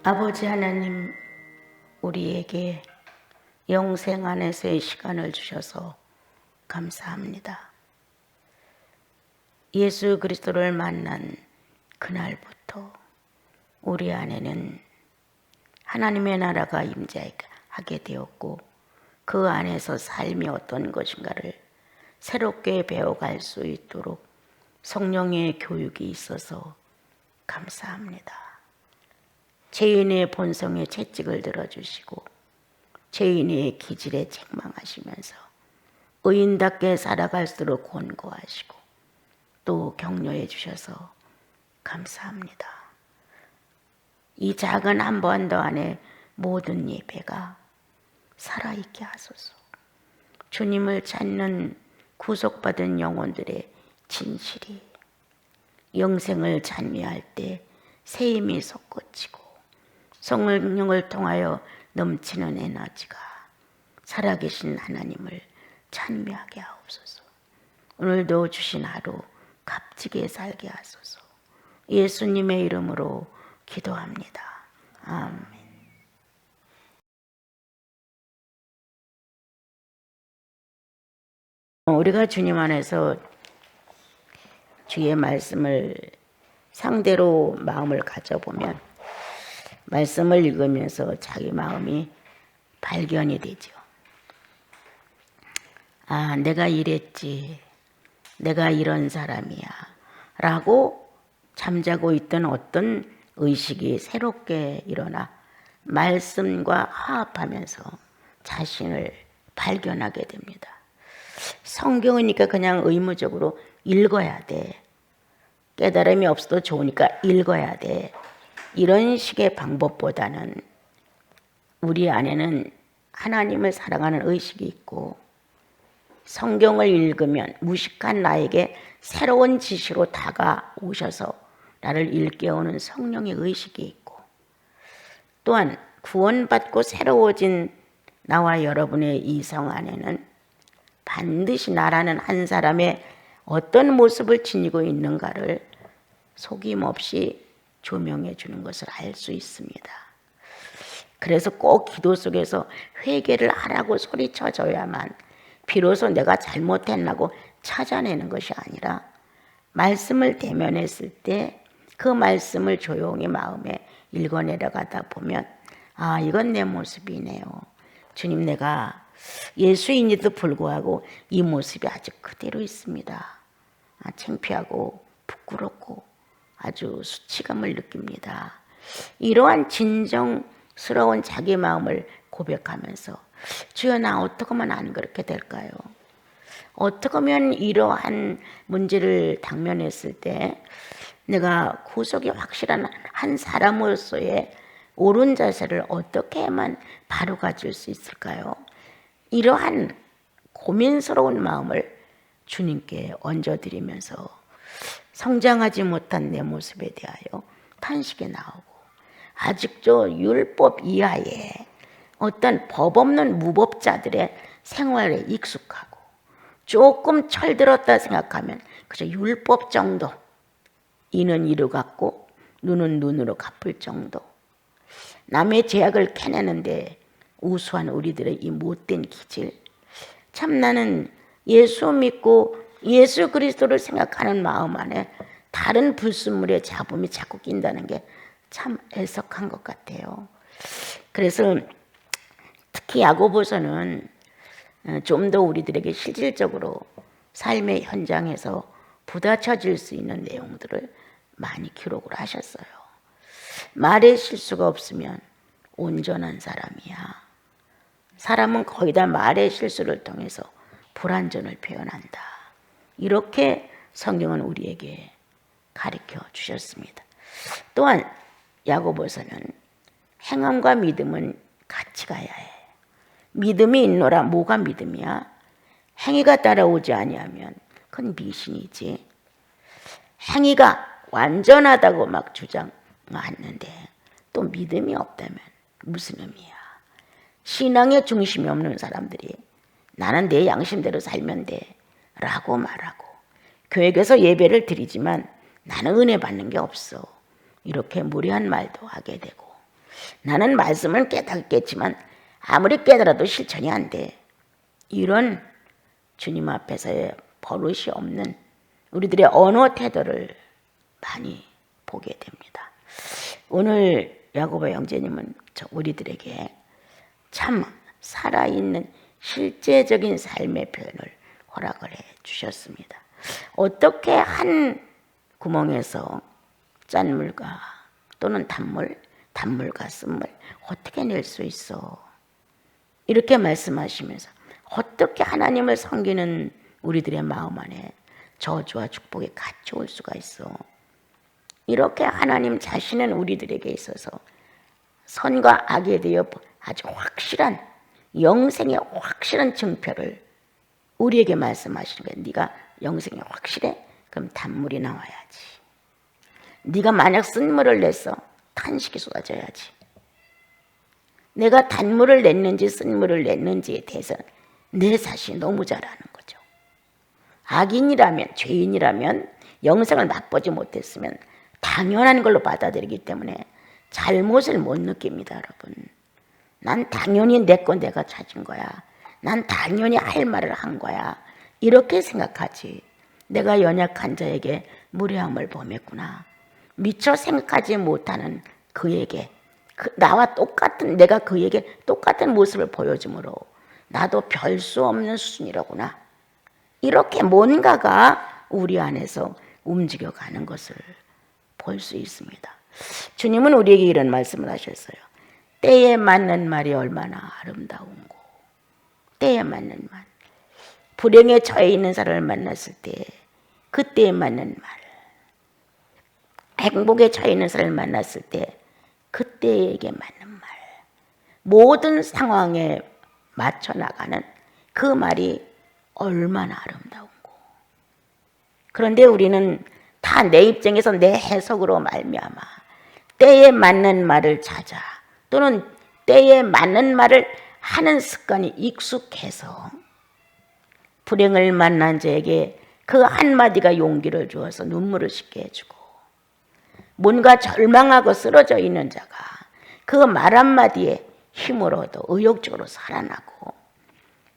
아버지 하나님, 우리에게 영생 안에서의 시간을 주셔서 감사합니다. 예수 그리스도를 만난 그날부터 우리 안에는 하나님의 나라가 임재하게 되었고, 그 안에서 삶이 어떤 것인가를 새롭게 배워갈 수 있도록 성령의 교육이 있어서 감사합니다. 죄인의 본성의 채찍을 들어주시고 죄인의 기질에 책망하시면서 의인답게 살아갈수록 권고하시고 또 격려해 주셔서 감사합니다. 이 작은 한반도 안에 모든 예배가 살아있게 하소서. 주님을 찾는 구속받은 영혼들의 진실이 영생을 찬미할 때 새 힘이 솟구치고 성령을 통하여 넘치는 에너지가 살아계신 하나님을 찬미하게 하옵소서. 오늘도 주신 하루 값지게 살게 하소서. 예수님의 이름으로 기도합니다. 아멘. 우리가 주님 안에서 주의 말씀을 상대로 마음을 가져보면 말씀을 읽으면서 자기 마음이 발견이 되죠. 아, 내가 이랬지, 내가 이런 사람이야 라고 잠자고 있던 어떤 의식이 새롭게 일어나 말씀과 화합하면서 자신을 발견하게 됩니다. 성경이니까 그냥 의무적으로 읽어야 돼. 깨달음이 없어도 좋으니까 읽어야 돼. 이런 식의 방법보다는 우리 안에는 하나님을 사랑하는 의식이 있고, 성경을 읽으면 무식한 나에게 새로운 지시로 다가오셔서 나를 일깨우는 성령의 의식이 있고, 또한 구원받고 새로워진 나와 여러분의 이성 안에는 반드시 나라는 한 사람의 어떤 모습을 지니고 있는가를 속임없이 조명해 주는 것을 알 수 있습니다. 그래서 꼭 기도 속에서 회개를 하라고 소리쳐줘야만 비로소 내가 잘못했나고 찾아내는 것이 아니라, 말씀을 대면했을 때 그 말씀을 조용히 마음에 읽어내려가다 보면, 아, 이건 내 모습이네요. 주님, 내가 예수인에도 불구하고 이 모습이 아직 그대로 있습니다. 창피하고 부끄럽고 아주 수치감을 느낍니다. 이러한 진정스러운 자기 마음을 고백하면서, 주여, 나 어떻게 하면 안 그렇게 될까요? 어떻게 하면 이러한 문제를 당면했을 때 내가 구속이 확실한 한 사람으로서의 옳은 자세를 어떻게 해야만 바로 가질 수 있을까요? 이러한 고민스러운 마음을 주님께 얹어드리면서 성장하지 못한 내 모습에 대하여 탄식이 나오고, 아직도 율법 이하의 어떤 법 없는 무법자들의 생활에 익숙하고, 조금 철들었다 생각하면 그저 율법 정도, 이는 이로 갚고 눈은 눈으로 갚을 정도, 남의 죄악을 캐내는데 우수한 우리들의 이 못된 기질, 참 나는 예수 믿고 예수 그리스도를 생각하는 마음 안에 다른 불순물의 잡음이 자꾸 낀다는 게 참 애석한 것 같아요. 그래서 특히 야고보서는 좀 더 우리들에게 실질적으로 삶의 현장에서 부딪혀질 수 있는 내용들을 많이 기록을 하셨어요. 말에 실수가 없으면 온전한 사람이야. 사람은 거의 다 말의 실수를 통해서 불완전을 표현한다. 이렇게 성경은 우리에게 가르쳐 주셨습니다. 또한 야고보서는 행함과 믿음은 같이 가야 해. 믿음이 있노라. 뭐가 믿음이야? 행위가 따라오지 아니하면 그건 미신이지. 행위가 완전하다고 막 주장하는데 또 믿음이 없다면 무슨 의미야? 신앙의 중심이 없는 사람들이 나는 내 양심대로 살면 돼 라고 말하고, 교회에서 예배를 드리지만 나는 은혜 받는 게 없어, 이렇게 무례한 말도 하게 되고, 나는 말씀을 깨닫겠지만 아무리 깨달아도 실천이 안 돼. 이런 주님 앞에서의 버릇이 없는 우리들의 언어 태도를 많이 보게 됩니다. 오늘 야고보 형제님은 우리들에게 참 살아있는 실제적인 삶의 표현을 허락을 해 주셨습니다. 어떻게 한 구멍에서 짠물과 또는 단물과 쓴물 어떻게 낼 수 있어? 이렇게 말씀하시면서 어떻게 하나님을 섬기는 우리들의 마음 안에 저주와 축복이 같이 올 수가 있어? 이렇게 하나님 자신은 우리들에게 있어서 선과 악에 대해 아주 확실한 영생의 확실한 증표를 우리에게 말씀하시는 거예요. 네가 영생이 확실해? 그럼 단물이 나와야지. 네가 만약 쓴물을 냈어, 탄식이 쏟아져야지. 내가 단물을 냈는지 쓴물을 냈는지에 대해서는 내 자신이 너무 잘 아는 거죠. 악인이라면, 죄인이라면, 영생을 맛보지 못했으면 당연한 걸로 받아들이기 때문에 잘못을 못 느낍니다, 여러분. 난 당연히 내 건 내가 찾은 거야. 난 당연히 할 말을 한 거야. 이렇게 생각하지. 내가 연약한 자에게 무례함을 범했구나. 미처 생각하지 못하는 그에게 나와 똑같은 내가 그에게 똑같은 모습을 보여줌으로 나도 별 수 없는 수준이로구나. 이렇게 뭔가가 우리 안에서 움직여가는 것을 볼 수 있습니다. 주님은 우리에게 이런 말씀을 하셨어요. 때에 맞는 말이 얼마나 아름다운고. 때에 맞는 말. 불행에 처해 있는 사람을 만났을 때 그때에 맞는 말. 행복에 처해 있는 사람을 만났을 때 그때에게 맞는 말. 모든 상황에 맞춰 나가는 그 말이 얼마나 아름다운고. 그런데 우리는 다 내 입장에서 내 해석으로 말미암아 때에 맞는 말을 찾아 또는 때에 맞는 말을 하는 습관이 익숙해서 불행을 만난 자에게 그 한마디가 용기를 주어서 눈물을 씻게 해주고 뭔가 절망하고 쓰러져 있는 자가 그 말 한마디에 힘을 얻어 의욕적으로 살아나고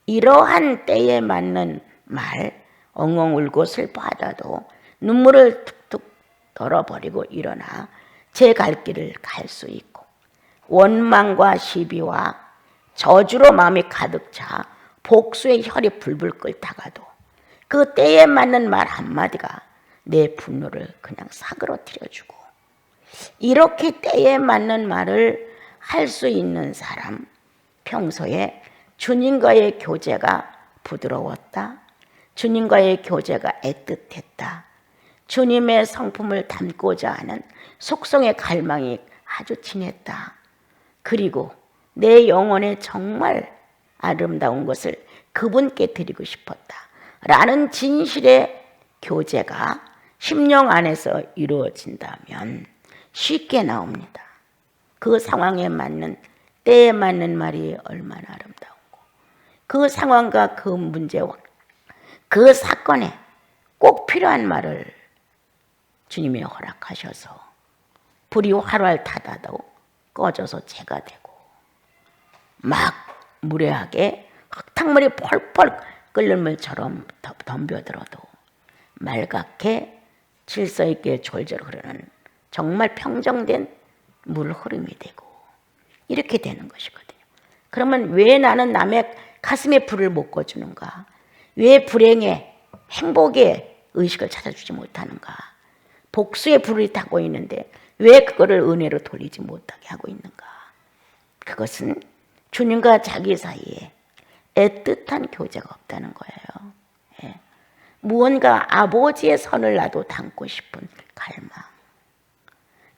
이러한 때에 맞는 말 엉엉 울고 슬퍼하다도 눈물을 툭툭 덜어버리고 일어나 제 갈 길을 갈 수 있고 원망과 시비와 저주로 마음이 가득 차 복수의 혈이 불불 끓다가도 그 때에 맞는 말 한마디가 내 분노를 그냥 사그러뜨려주고 이렇게 때에 맞는 말을 할 수 있는 사람, 평소에 주님과의 교제가 부드러웠다. 주님과의 교제가 애틋했다. 주님의 성품을 담고자 하는 속성의 갈망이 아주 진했다. 그리고 내 영혼에 정말 아름다운 것을 그분께 드리고 싶었다. 라는 진실의 교제가 심령 안에서 이루어진다면 쉽게 나옵니다. 그 상황에 맞는 때에 맞는 말이 얼마나 아름다운고 그 상황과 그 문제와 그 사건에 꼭 필요한 말을 주님이 허락하셔서 불이 활활 타다도 꺼져서 재가 되고 막 무례하게 흙탕물이 펄펄 끓는 물처럼 덤벼들어도 맑게 질서 있게 졸졸 흐르는 정말 평정된 물 흐름이 되고 이렇게 되는 것이거든요. 그러면 왜 나는 남의 가슴에 불을 못 꺼주는가? 왜 불행에 행복의 의식을 찾아주지 못하는가? 복수의 불이 타고 있는데 왜 그거를 은혜로 돌리지 못하게 하고 있는가? 그것은 주님과 자기 사이에 애틋한 교제가 없다는 거예요. 예. 무언가 아버지의 선을 나도 담고 싶은 갈망.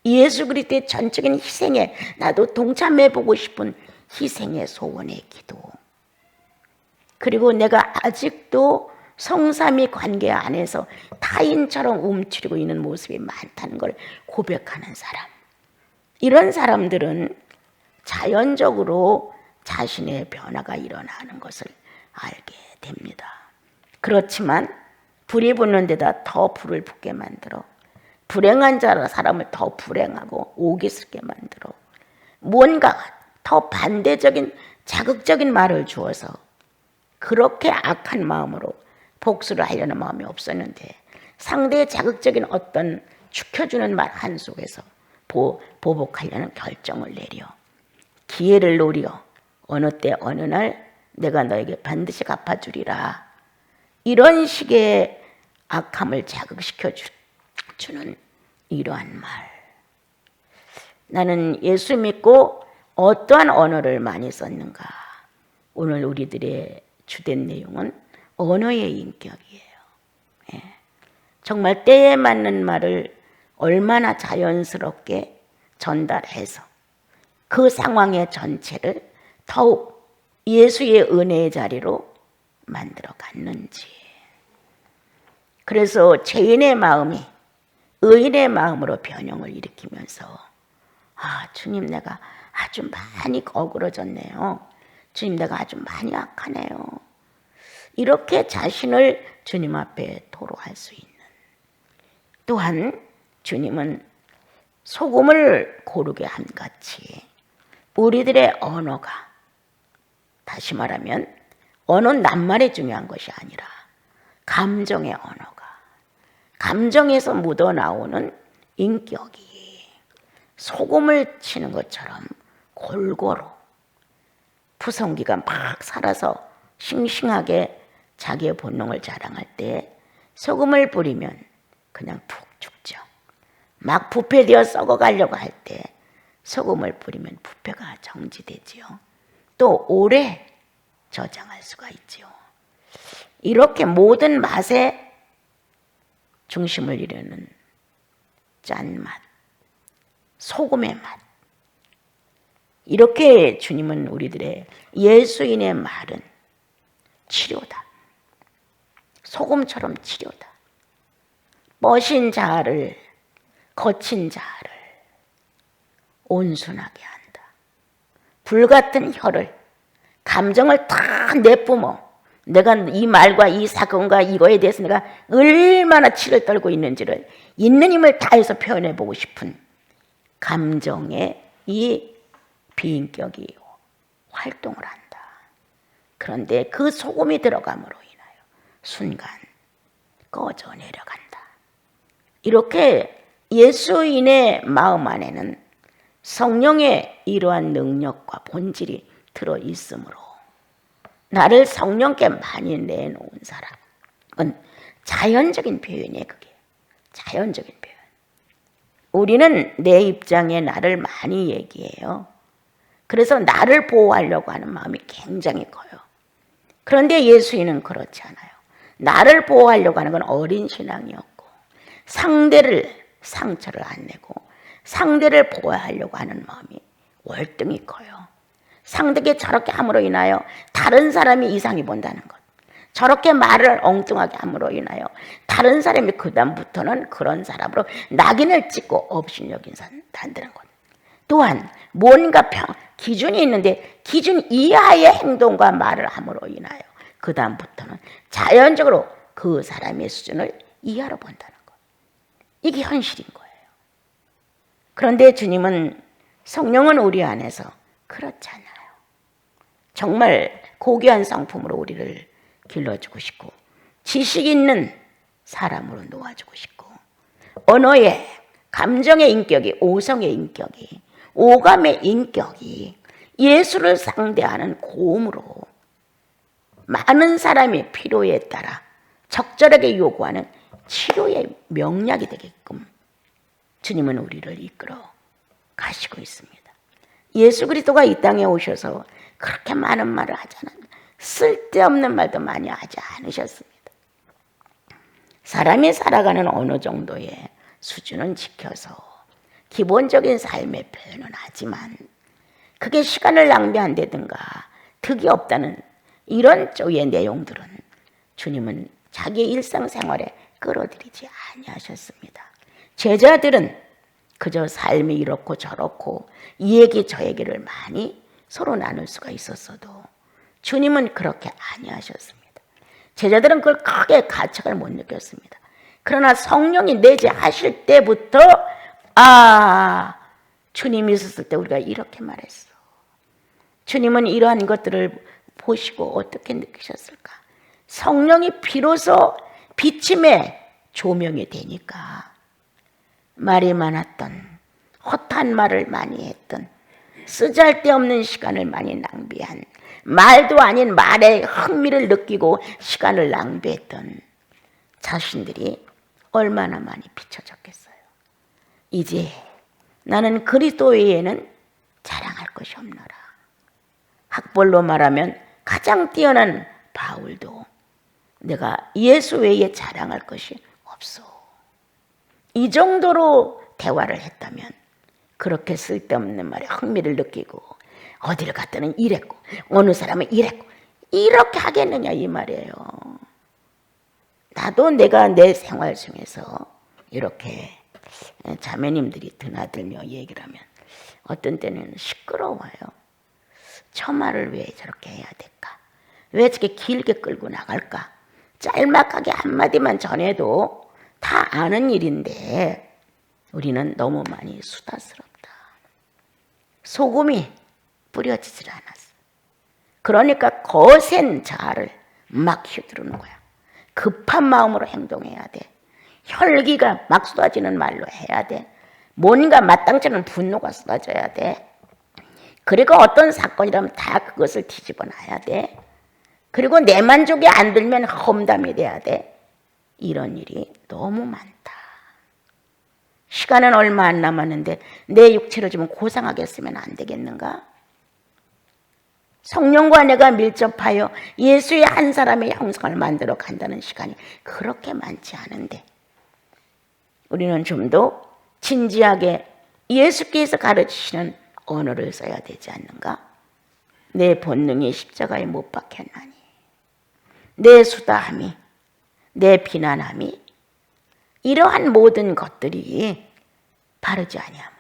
예수 그리스도의 전적인 희생에 나도 동참해보고 싶은 희생의 소원의 기도. 그리고 내가 아직도 성삼위 관계 안에서 타인처럼 움츠리고 있는 모습이 많다는 걸 고백하는 사람. 이런 사람들은 자연적으로 자신의 변화가 일어나는 것을 알게 됩니다. 그렇지만 불이 붙는 데다 더 불을 붙게 만들어 불행한 자라 사람을 더 불행하고 오기스럽게 만들어 뭔가 더 반대적인 자극적인 말을 주어서 그렇게 악한 마음으로 복수를 하려는 마음이 없었는데 상대의 자극적인 어떤 축혀주는 말 한 속에서 보복하려는 결정을 내려 기회를 노려 어느 때 어느 날 내가 너에게 반드시 갚아주리라, 이런 식의 악함을 자극시켜 주는 이러한 말. 나는 예수 믿고 어떠한 언어를 많이 썼는가? 오늘 우리들의 주된 내용은 언어의 인격이에요. 예. 정말 때에 맞는 말을 얼마나 자연스럽게 전달해서 그 상황의 전체를 더욱 예수의 은혜의 자리로 만들어 갔는지. 그래서 죄인의 마음이 의인의 마음으로 변형을 일으키면서 주님, 내가 아주 많이 어그러졌네요. 주님, 내가 아주 많이 악하네요. 이렇게 자신을 주님 앞에 토로할 수 있는. 또한 주님은 소금을 고르게 함같이 우리들의 언어가, 다시 말하면 언어는 낱말이 중요한 것이 아니라 감정의 언어가, 감정에서 묻어나오는 인격이 소금을 치는 것처럼 골고루 푸성기가 막 살아서 싱싱하게 자기의 본능을 자랑할 때 소금을 뿌리면 그냥 푹 죽죠. 막 부패되어 썩어가려고 할 때 소금을 뿌리면 부패가 정지되지요. 또 오래 저장할 수가 있지요. 이렇게 모든 맛의 중심을 이루는 짠맛, 소금의 맛. 이렇게 주님은 우리들의 예수인의 말은 치료다. 소금처럼 치료다. 뻗인 자아를, 거친 자아를 온순하게 한다. 불같은 혀를, 감정을 다 내뿜어 내가 이 말과 이 사건과 이거에 대해서 내가 얼마나 치를 떨고 있는지를 있는 힘을 다해서 표현해보고 싶은 감정의 이 비인격이 활동을 한다. 그런데 그 소금이 들어감으로 인하여 순간 꺼져 내려간다. 이렇게 예수인의 마음 안에는 성령의 이러한 능력과 본질이 들어있으므로 나를 성령께 많이 내놓은 사람은 자연적인 표현이에요. 그게 자연적인 표현. 우리는 내 입장에 나를 많이 얘기해요. 그래서 나를 보호하려고 하는 마음이 굉장히 커요. 그런데 예수인은 그렇지 않아요. 나를 보호하려고 하는 건 어린 신앙이었고 상대를 상처를 안 내고 상대를 보호하려고 하는 마음이 월등히 커요. 상대에게 저렇게 함으로 인하여 다른 사람이 이상히 본다는 것, 저렇게 말을 엉뚱하게 함으로 인하여 다른 사람이 그 다음부터는 그런 사람으로 낙인을 찍고 업신여긴 산다는 것. 또한 뭔가 기준이 있는데 기준 이하의 행동과 말을 함으로 인하여 그 다음부터는 자연적으로 그 사람의 수준을 이하로 본다는 것. 이게 현실인 거예요. 그런데 주님은, 성령은 우리 안에서 그렇지 않아요. 정말 고귀한 성품으로 우리를 길러주고 싶고 지식 있는 사람으로 놓아주고 싶고 언어의, 감정의 인격이, 오성의 인격이, 오감의 인격이 예수를 상대하는 고음으로 많은 사람의 필요에 따라 적절하게 요구하는 치료의 명약이 되게끔 주님은 우리를 이끌어 가시고 있습니다. 예수 그리스도가 이 땅에 오셔서 그렇게 많은 말을 하지 않았는데 쓸데없는 말도 많이 하지 않으셨습니다. 사람이 살아가는 어느 정도의 수준은 지켜서 기본적인 삶의 표현은 하지만 그게 시간을 낭비한다든가 득이 없다는 이런 쪽의 내용들은 주님은 자기 일상생활에 끌어들이지 아니하셨습니다. 제자들은 그저 삶이 이렇고 저렇고 이 얘기 저 얘기를 많이 서로 나눌 수가 있었어도 주님은 그렇게 아니하셨습니다. 제자들은 그걸 크게 가책을 못 느꼈습니다. 그러나 성령이 내재하실 때부터 주님이 있었을 때 우리가 이렇게 말했어. 주님은 이러한 것들을 보시고 어떻게 느끼셨을까? 성령이 비로소 비침의 조명이 되니까 말이 많았던, 헛한 말을 많이 했던, 쓰잘데없는 시간을 많이 낭비한, 말도 아닌 말에 흥미를 느끼고 시간을 낭비했던 자신들이 얼마나 많이 비춰졌겠어요. 이제 나는 그리스도 외에는 자랑할 것이 없노라. 학벌로 말하면 가장 뛰어난 바울도 내가 예수 외에 자랑할 것이 없어. 이 정도로 대화를 했다면 그렇게 쓸데없는 말에 흥미를 느끼고 어디를 갔더니 이랬고 어느 사람은 이랬고 이렇게 하겠느냐 이 말이에요. 나도 내가 내 생활 중에서 이렇게 자매님들이 드나들며 얘기를 하면 어떤 때는 시끄러워요. 저 말을 왜 저렇게 해야 될까? 왜 저렇게 길게 끌고 나갈까? 짤막하게 한마디만 전해도 다 아는 일인데 우리는 너무 많이 수다스럽다. 소금이 뿌려지질 않았어. 그러니까 거센 자아를 막 휘두르는 거야. 급한 마음으로 행동해야 돼. 혈기가 막 쏟아지는 말로 해야 돼. 뭔가 마땅치 않은 분노가 쏟아져야 돼. 그리고 어떤 사건이라면 다 그것을 뒤집어 놔야 돼. 그리고 내 만족이 안 들면 험담이 돼야 돼. 이런 일이 너무 많다. 시간은 얼마 안 남았는데 내 육체를 좀 고상하게 쓰면 안 되겠는가? 성령과 내가 밀접하여 예수의 한 사람의 형상을 만들어 간다는 시간이 그렇게 많지 않은데 우리는 좀 더 진지하게 예수께서 가르치시는 언어를 써야 되지 않는가? 내 본능이 십자가에 못 박혔나니 내 수다함이 내 비난함이 이러한 모든 것들이 바르지 아니하면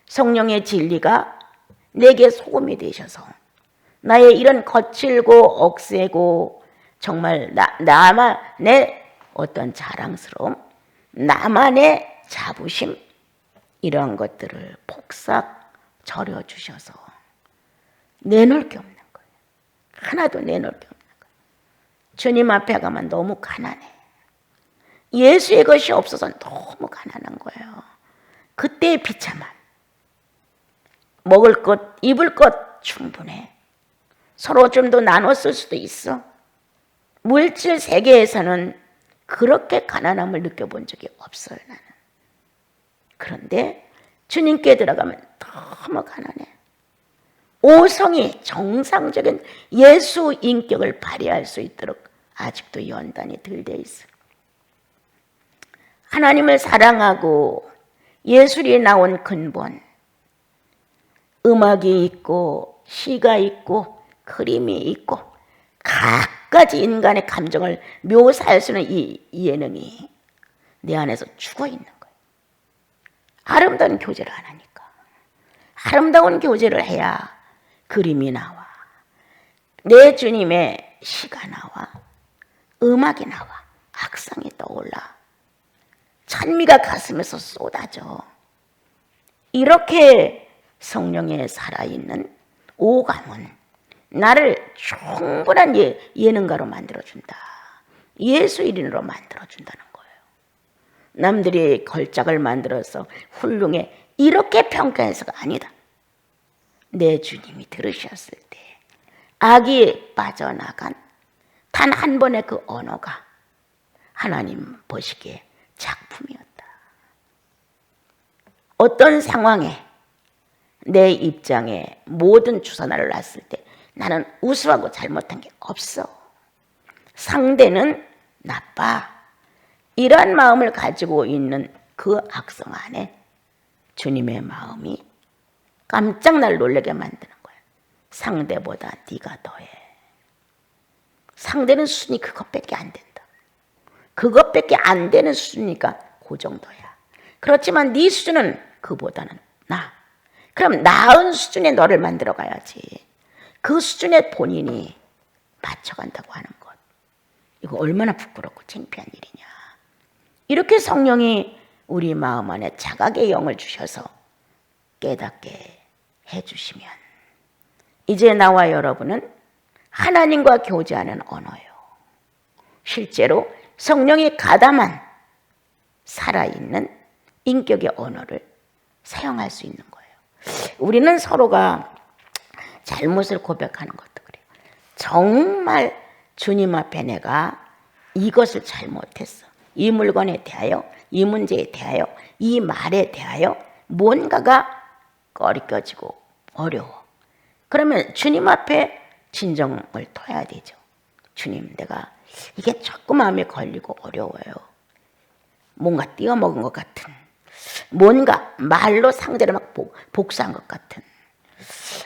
성령의 진리가 내게 소금이 되셔서 나의 이런 거칠고 억세고 정말 나만의 어떤 자랑스러움, 나만의 자부심 이런 것들을 폭삭 절여주셔서 내놓을 게 없는 거예요. 하나도 내놓을 게 없는 거예요. 주님 앞에 가면 너무 가난해. 예수의 것이 없어서 너무 가난한 거예요. 그때의 비참함. 먹을 것, 입을 것 충분해. 서로 좀 더 나눠 쓸 수도 있어. 물질 세계에서는 그렇게 가난함을 느껴본 적이 없어요, 나는. 그런데 주님께 들어가면 너무 가난해. 오성이 정상적인 예수 인격을 발휘할 수 있도록 아직도 연단이 덜 돼 있어. 하나님을 사랑하고 예술이 나온 근본, 음악이 있고 시가 있고 그림이 있고 갖가지 인간의 감정을 묘사할 수 있는 이 예능이 내 안에서 죽어 있는 거예요. 아름다운 교제를 안 하니까. 아름다운 교제를 해야 그림이 나와. 내 주님의 시가 나와. 음악이 나와. 악상이 떠올라. 찬미가 가슴에서 쏟아져. 이렇게 성령에 살아있는 오감은 나를 충분한 예능가로 만들어준다. 예수인으로 만들어준다는 거예요. 남들이 걸작을 만들어서 훌륭해 이렇게 평가해서가 아니다. 내 주님이 들으셨을 때 악이 빠져나간 단 한 번의 그 언어가 하나님 보시기에 작품이었다. 어떤 상황에 내 입장에 모든 주사나를 놨을 때 나는 우수하고 잘못한 게 없어. 상대는 나빠. 이러한 마음을 가지고 있는 그 악성 안에 주님의 마음이 깜짝 날 놀라게 만드는 거야. 상대보다 네가 더해. 상대는 수준이 그것밖에 안 된다. 그것밖에 안 되는 수준이니까 그 정도야. 그렇지만 네 수준은 그보다는 나. 그럼 나은 수준의 너를 만들어 가야지. 그 수준에 본인이 맞춰간다고 하는 것. 이거 얼마나 부끄럽고 창피한 일이냐. 이렇게 성령이 우리 마음 안에 자각의 영을 주셔서 깨닫게 해주시면 이제 나와 여러분은 하나님과 교제하는 언어요. 실제로 성령이 가담한 살아있는 인격의 언어를 사용할 수 있는 거예요. 우리는 서로가 잘못을 고백하는 것도 그래요. 정말 주님 앞에 내가 이것을 잘못했어. 이 물건에 대하여, 이 문제에 대하여, 이 말에 대하여 뭔가가 꺼리껴지고 어려워. 그러면 주님 앞에 진정을 둬야 되죠. 주님, 내가 이게 자꾸 마음에 걸리고 어려워요. 뭔가 띄어먹은 것 같은, 뭔가 말로 상대를 막 복수한 것 같은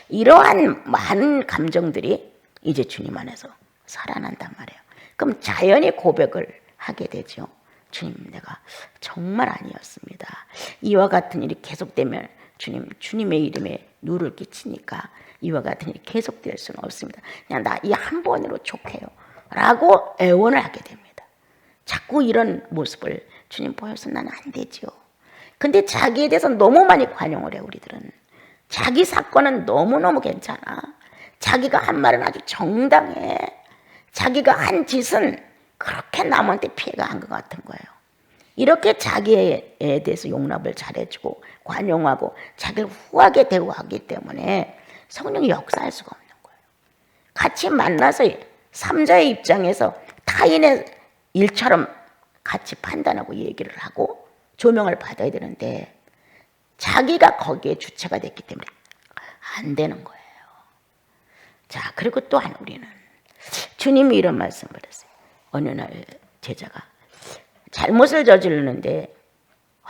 이러한 많은 감정들이 이제 주님 안에서 살아난단 말이에요. 그럼 자연히 고백을 하게 되죠. 주님, 내가 정말 아니었습니다. 이와 같은 일이 계속되면 주님, 주님의 이름에 누를 끼치니까 이와 같은 일이 계속될 수는 없습니다. 그냥 나 이 한 번으로 족해요. 라고 애원을 하게 됩니다. 자꾸 이런 모습을 주님 보여서 나는 안 되죠. 근데 자기에 대해서 너무 많이 관용을 해, 우리들은. 자기 사건은 너무너무 괜찮아. 자기가 한 말은 아주 정당해. 자기가 한 짓은 그렇게 남한테 피해가 한 것 같은 거예요. 이렇게 자기에 대해서 용납을 잘해주고 관용하고 자기를 후하게 대우하기 때문에 성령이 역사할 수가 없는 거예요. 같이 만나서 삼자의 입장에서 타인의 일처럼 같이 판단하고 얘기를 하고 조명을 받아야 되는데 자기가 거기에 주체가 됐기 때문에 안 되는 거예요. 자, 그리고 또한 우리는 주님이 이런 말씀을 했어요. 어느 날 제자가 잘못을 저지르는데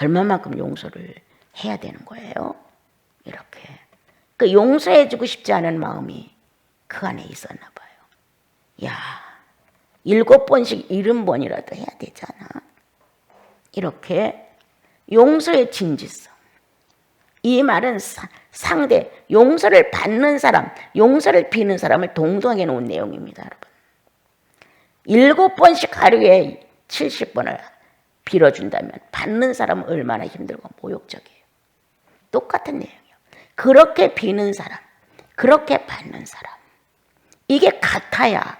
얼마만큼 용서를 해야 되는 거예요. 이렇게 그 용서해주고 싶지 않은 마음이 그 안에 있었나 봐요. 야, 7번씩 70번이라도 해야 되잖아. 이렇게 용서의 진지성. 이 말은 상대, 용서를 받는 사람, 용서를 비는 사람을 동등하게 놓은 내용입니다, 여러분. 7번씩 하루에 70번을 빌어준다면 받는 사람은 얼마나 힘들고 모욕적이에요. 똑같은 내용이에요. 그렇게 비는 사람, 그렇게 받는 사람. 이게 같아야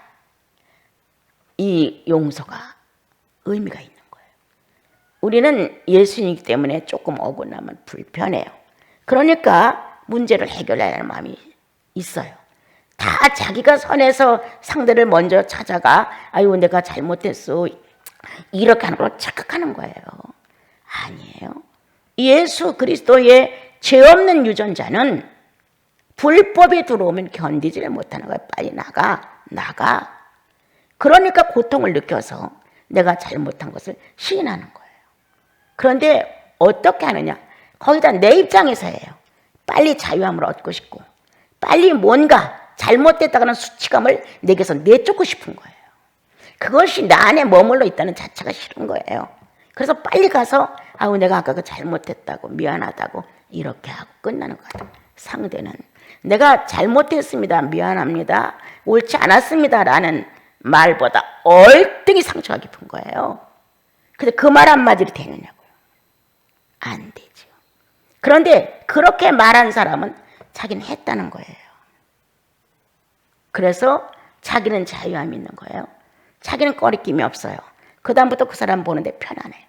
이 용서가 의미가 있는 거예요. 우리는 예수님이기 때문에 조금 억울하면 불편해요. 그러니까 문제를 해결해야 하는 마음이 있어요. 다 자기가 선해서 상대를 먼저 찾아가 아유 내가 잘못했어 이렇게 하는 걸 착각하는 거예요. 아니에요. 예수 그리스도의 죄 없는 유전자는 불법이 들어오면 견디지를 못하는 거예요. 빨리 나가. 그러니까 고통을 느껴서 내가 잘못한 것을 시인하는 거예요. 그런데 어떻게 하느냐? 거기다 내 입장에서 해요. 빨리 자유함을 얻고 싶고 빨리 뭔가 잘못됐다는 수치감을 내게서 내쫓고 싶은 거예요. 그것이 나 안에 머물러 있다는 자체가 싫은 거예요. 그래서 빨리 가서 아우 내가 아까 그 잘못했다고 미안하다고 이렇게 하고 끝나는 거예요. 상대는 내가 잘못했습니다. 미안합니다. 옳지 않았습니다. 라는 말보다 얼등히 상처가 깊은 거예요. 근데 그 말 한마디로 되느냐고요. 안 되죠. 그런데 그렇게 말한 사람은 자기는 했다는 거예요. 그래서 자기는 자유함이 있는 거예요. 자기는 꺼리낌이 없어요. 그 다음부터 그 사람 보는데 편안해요.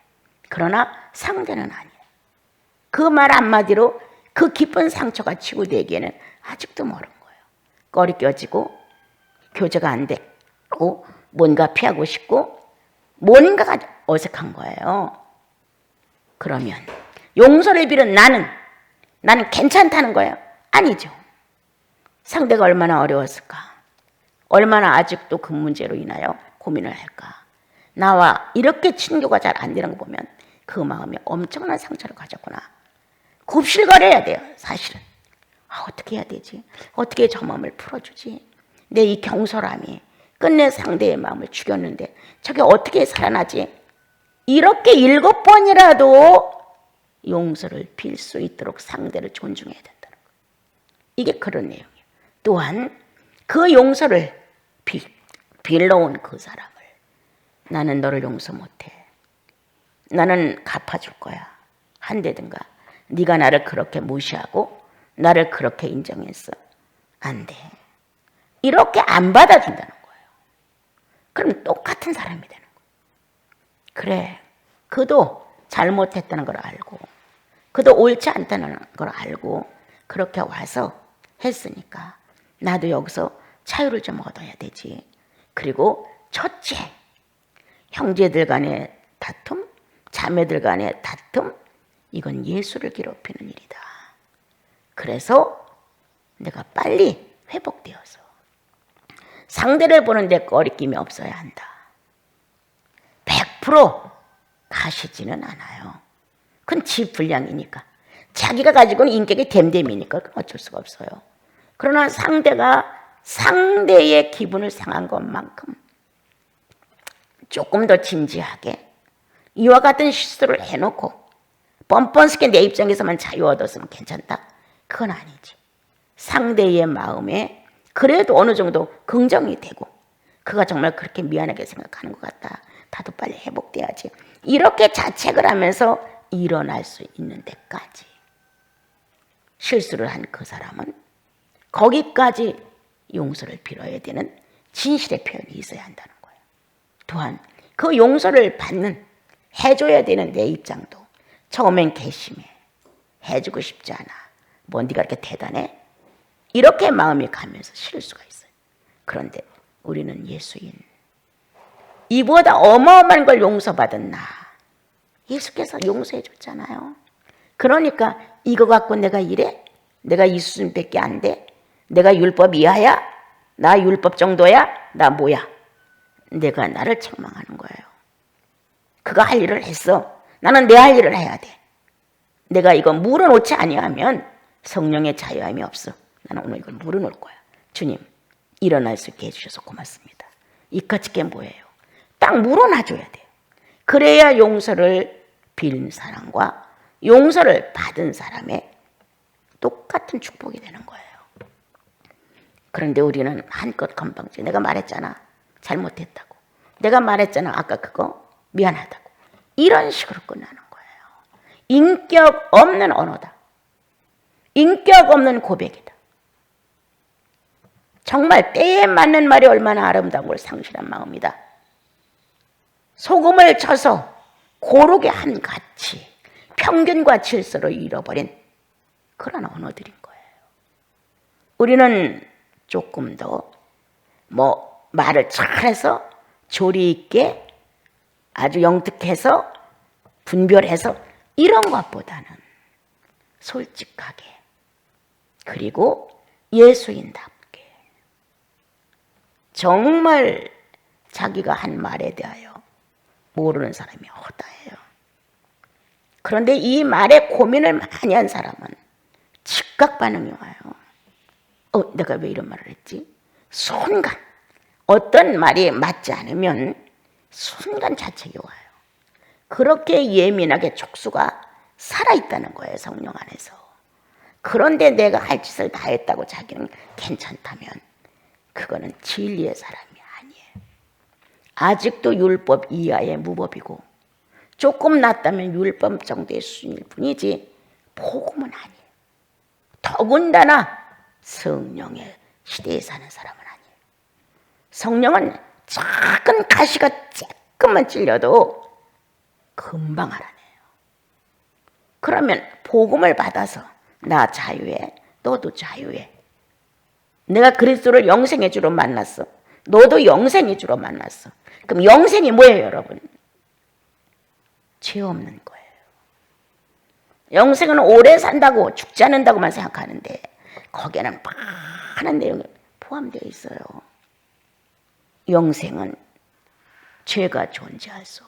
그러나 상대는 아니에요. 그 말 한마디로 그 깊은 상처가 치유되기에는 아직도 멀은 거예요. 꺼리껴지고 교제가 안 되고 뭔가 피하고 싶고 뭔가가 어색한 거예요. 그러면 용서를 빌은 나는 괜찮다는 거예요? 아니죠. 상대가 얼마나 어려웠을까? 얼마나 아직도 그 문제로 인하여 고민을 할까? 나와 이렇게 친교가 잘 안 되는 거 보면 그 마음에 엄청난 상처를 가졌구나. 굽실거려야 돼요, 사실은. 어떻게 해야 되지? 어떻게 저 마음을 풀어주지? 내 이 경솔함이 끝내 상대의 마음을 죽였는데 저게 어떻게 살아나지? 이렇게 7번이라도 용서를 빌 수 있도록 상대를 존중해야 된다는 거예요. 이게 그런 내용이에요. 또한 그 용서를 빌러온 그 사람을 나는 너를 용서 못해. 나는 갚아줄 거야. 한대든가 네가 나를 그렇게 무시하고 나를 그렇게 인정했어. 안 돼. 이렇게 안 받아준다는 거예요. 그럼 똑같은 사람이 되는 거예요. 그래, 그도 잘못했다는 걸 알고 그도 옳지 않다는 걸 알고 그렇게 와서 했으니까 나도 여기서 자유를 좀 얻어야 되지. 그리고 첫째, 형제들 간의 다툼, 자매들 간의 다툼, 이건 예수를 괴롭히는 일이다. 그래서 내가 빨리 회복되어서 상대를 보는데 꺼리낌이 없어야 한다. 100% 가시지는 않아요. 그건 지 분량이니까. 자기가 가지고는 인격이 됨됨이니까 그건 어쩔 수가 없어요. 그러나 상대가 상대의 기분을 상한 것만큼 조금 더 진지하게 이와 같은 실수를 해놓고 뻔뻔스게 내 입장에서만 자유 얻었으면 괜찮다? 그건 아니지. 상대의 마음에 그래도 어느 정도 긍정이 되고 그가 정말 그렇게 미안하게 생각하는 것 같다. 나도 빨리 회복돼야지. 이렇게 자책을 하면서 일어날 수 있는 데까지 실수를 한 그 사람은 거기까지 용서를 빌어야 되는 진실의 표현이 있어야 한다는 거예요. 또한 그 용서를 받는 해줘야 되는 내 입장도 처음엔 괘씸해. 해주고 싶지 않아. 뭐 네가 이렇게 대단해? 이렇게 마음이 가면서 실수가 있어요. 그런데 우리는 예수인, 이보다 어마어마한 걸 용서받은 나, 예수께서 용서해 줬잖아요. 그러니까 이거 갖고 내가 이래? 내가 이 수준밖에 안 돼? 내가 율법 이하야? 나 율법 정도야? 나 뭐야? 내가 나를 책망하는 거예요. 그가 할 일을 했어. 나는 내 할 일을 해야 돼. 내가 이거 물어놓지 아니하면 성령의 자유함이 없어. 나는 오늘 이걸 물어놓을 거야. 주님, 일어날 수 있게 해주셔서 고맙습니다. 이까짓 게 뭐예요? 딱 물어놔줘야 돼요. 그래야 용서를 빌린 사람과 용서를 받은 사람의 똑같은 축복이 되는 거예요. 그런데 우리는 한껏 건방지. 내가 말했잖아. 잘못했다고. 내가 말했잖아. 아까 그거 미안하다고. 이런 식으로 끝나는 거예요. 인격 없는 언어다. 인격 없는 고백이다. 정말 때에 맞는 말이 얼마나 아름다운 걸 상실한 마음이다. 소금을 쳐서 고르게 한같이 평균과 질서를 잃어버린 그런 언어들인 거예요. 우리는 조금 더 말을 잘해서 조리 있게 아주 영특해서 분별해서 이런 것보다는 솔직하게 그리고 예수인답게 정말 자기가 한 말에 대하여 모르는 사람이 허다해요. 그런데 이 말에 고민을 많이 한 사람은 즉각 반응이 와요. 내가 왜 이런 말을 했지? 순간 어떤 말이 맞지 않으면 순간 자책이 와요. 그렇게 예민하게 촉수가 살아있다는 거예요. 성령 안에서. 그런데 내가 할 짓을 다 했다고 자기는 괜찮다면 그거는 진리의 사람이 아니에요. 아직도 율법 이하의 무법이고 조금 낫다면 율법 정도의 수준일 뿐이지 복음은 아니에요. 더군다나 성령의 시대에 사는 사람은 아니에요. 성령은 작은 가시가 조금만 찔려도 금방 알아내요. 그러면 복음을 받아서 나 자유해, 너도 자유해. 내가 그리스도를 영생의 주로 만났어. 너도 영생의 주로 만났어. 그럼 영생이 뭐예요, 여러분? 죄 없는 거예요. 영생은 오래 산다고 죽지 않는다고만 생각하는데 거기에는 많은 내용이 포함되어 있어요. 영생은 죄가 존재할 수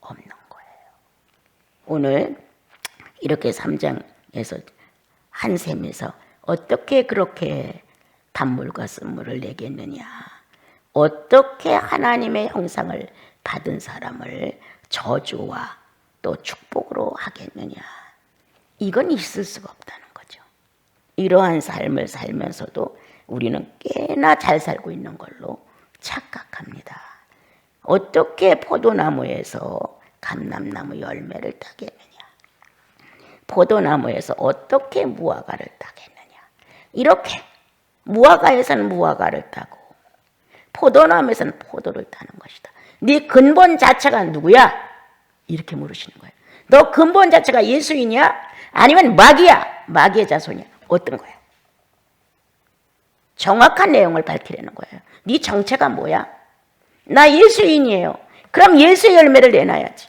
없는 거예요. 오늘 이렇게 3장에서 한 셈에서 어떻게 그렇게 단물과 쓴물을 내겠느냐, 어떻게 하나님의 형상을 받은 사람을 저주와 또 축복으로 하겠느냐, 이건 있을 수가 없다는 거죠. 이러한 삶을 살면서도 우리는 꽤나 잘 살고 있는 걸로 착각합니다. 어떻게 포도나무에서 감람나무 열매를 따겠느냐, 포도나무에서 어떻게 무화과를 따겠느냐. 이렇게 무화과에서는 무화과를 따고 포도나무에서는 포도를 따는 것이다. 네 근본 자체가 누구야? 이렇게 물으시는 거예요. 너 근본 자체가 예수이냐? 아니면 마귀야? 마귀의 자손이야? 어떤 거야? 정확한 내용을 밝히려는 거예요. 네 정체가 뭐야? 나 예수인이에요. 그럼 예수의 열매를 내놔야지.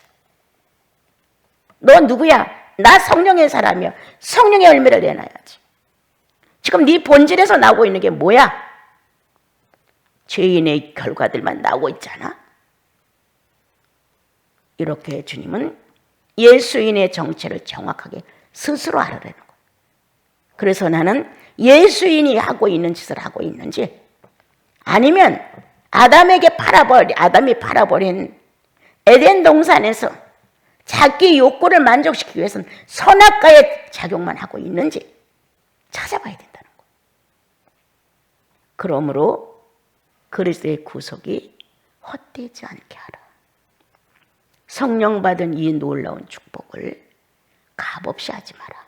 너 누구야? 나 성령의 사람이야. 성령의 열매를 내놔야지. 지금 네 본질에서 나오고 있는 게 뭐야? 죄인의 결과들만 나오고 있잖아. 이렇게 주님은 예수인의 정체를 정확하게 스스로 알아내는 거예요. 그래서 나는 예수인이 하고 있는 짓을 하고 있는지, 아니면 아담이 팔아버린 에덴 동산에서 자기 욕구를 만족시키기 위해서는 선악과의 작용만 하고 있는지 찾아봐야 된다는 거예요. 그러므로 그리스도의 구속이 헛되지 않게 하라. 성령 받은 이 놀라운 축복을 값없이 하지 마라.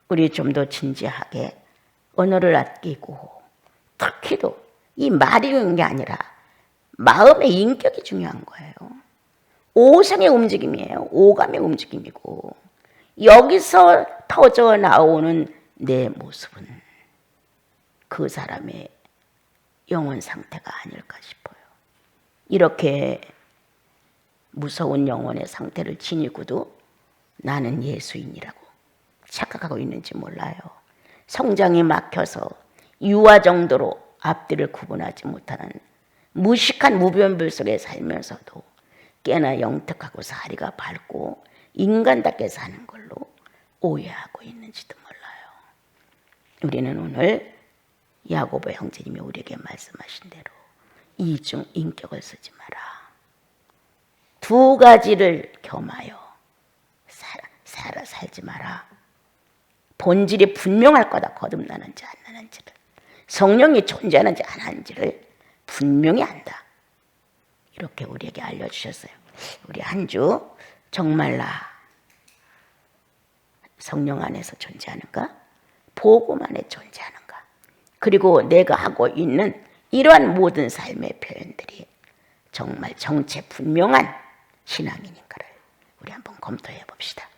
우리 좀 더 진지하게 언어를 아끼고, 특히도 이 말이 중요한 게 아니라 마음의 인격이 중요한 거예요. 오성의 움직임이에요. 오감의 움직임이고, 여기서 터져 나오는 내 모습은 그 사람의 영혼 상태가 아닐까 싶어요. 이렇게 무서운 영혼의 상태를 지니고도 나는 예수인이라고 착각하고 있는지 몰라요. 성장이 막혀서 유아 정도로 앞뒤를 구분하지 못하는 무식한 무변별 속에 살면서도 꽤나 영특하고 사리가 밝고 인간답게 사는 걸로 오해하고 있는지도 몰라요. 우리는 오늘 야고보 형제님이 우리에게 말씀하신 대로 이중 인격을 쓰지 마라. 두 가지를 겸하여 살지 마라. 본질이 분명할 거다. 거듭나는지 안 나는지를, 성령이 존재하는지 안 하는지를 분명히 안다. 이렇게 우리에게 알려주셨어요. 우리 한 주 정말 나 성령 안에서 존재하는가? 복음 안에 존재하는가? 그리고 내가 하고 있는 이러한 모든 삶의 표현들이 정말 정체 분명한 신앙인인가를 우리 한번 검토해 봅시다.